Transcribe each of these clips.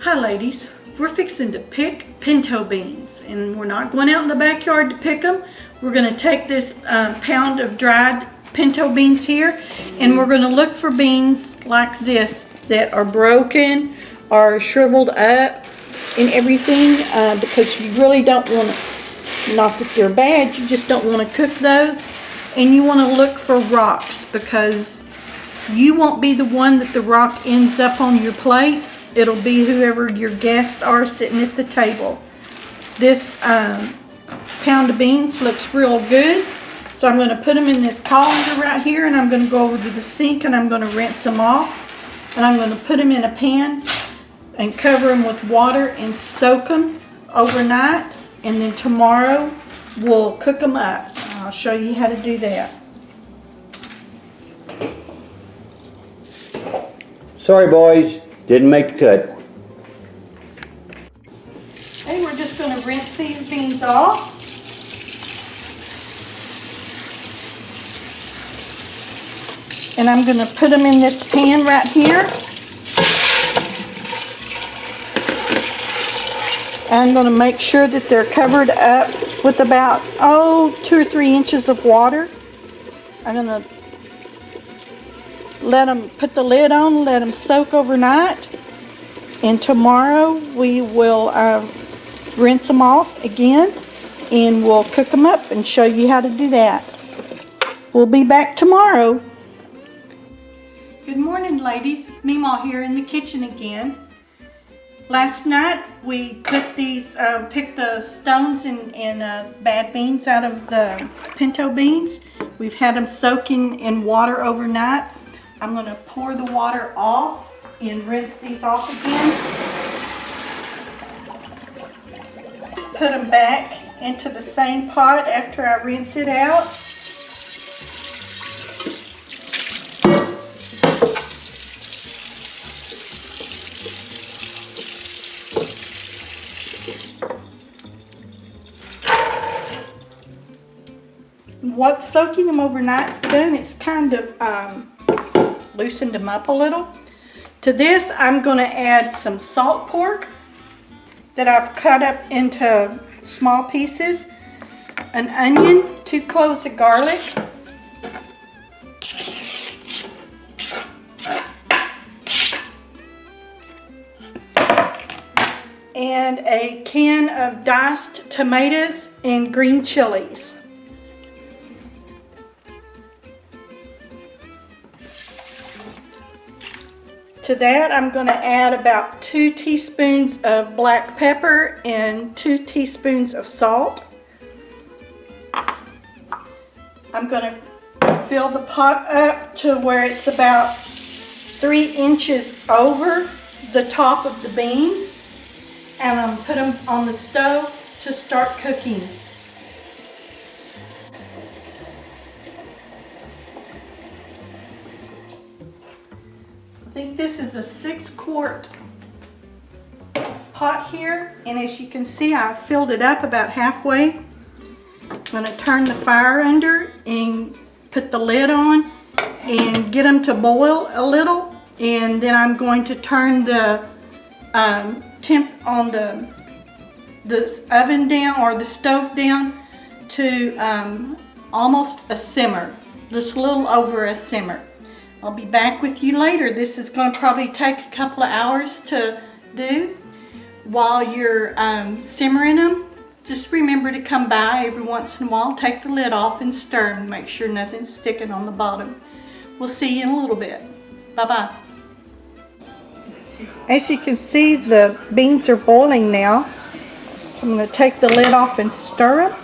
Hi ladies, we're fixing to pick pinto beans and we're not going out in the backyard to pick them. We're going to take this pound of dried pinto beans here and we're going to look for beans like this that are broken or shriveled up and everything because you really don't want to, not that they're bad, you just don't want to cook those, and you want to look for rocks because you won't be the one that the rock ends up on your plate. It'll be whoever your guests are sitting at the table. This pound of beans looks real good. So I'm going to put them in this colander right here, and I'm going to go over to the sink and I'm going to rinse them off. And I'm going to put them in a pan and cover them with water and soak them overnight. And then tomorrow we'll cook them up. I'll show you how to do that. Sorry boys, didn't make the cut. Okay, we're just going to rinse these beans off. And I'm going to put them in this pan right here. I'm going to make sure that they're covered up with about 2 or 3 inches of water. I'm going to let them, put the lid on, let them soak overnight, and tomorrow we will rinse them off again and we'll cook them up and show you how to do that. We'll be back tomorrow. Good morning ladies, it's Memaw here in the kitchen again. Last night we put these, picked the stones and bad beans out of the pinto beans. We've had them soaking in water overnight. I'm going to pour the water off and rinse these off again. Put them back into the same pot after I rinse it out. What soaking them overnight's done, it's kind of loosened them up a little. To this, I'm going to add some salt pork that I've cut up into small pieces, an onion, 2 cloves of garlic, and a can of diced tomatoes and green chilies. To that, I'm going to add about 2 teaspoons of black pepper and 2 teaspoons of salt. I'm going to fill the pot up to where it's about 3 inches over the top of the beans, and I'm going to put them on the stove to start cooking. I think this is a 6-quart pot here, and as you can see, I filled it up about halfway. I'm going to turn the fire under and put the lid on and get them to boil a little, and then I'm going to turn the temp on the oven down, or the stove down, to almost a simmer, just a little over a simmer. I'll be back with you later. This is going to probably take a couple of hours to do. While you're simmering them, just remember to come by every once in a while, take the lid off and stir and make sure nothing's sticking on the bottom. We'll see you in a little bit. Bye-bye. As you can see, the beans are boiling now. So I'm going to take the lid off and stir them,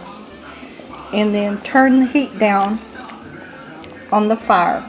and then turn the heat down on the fire.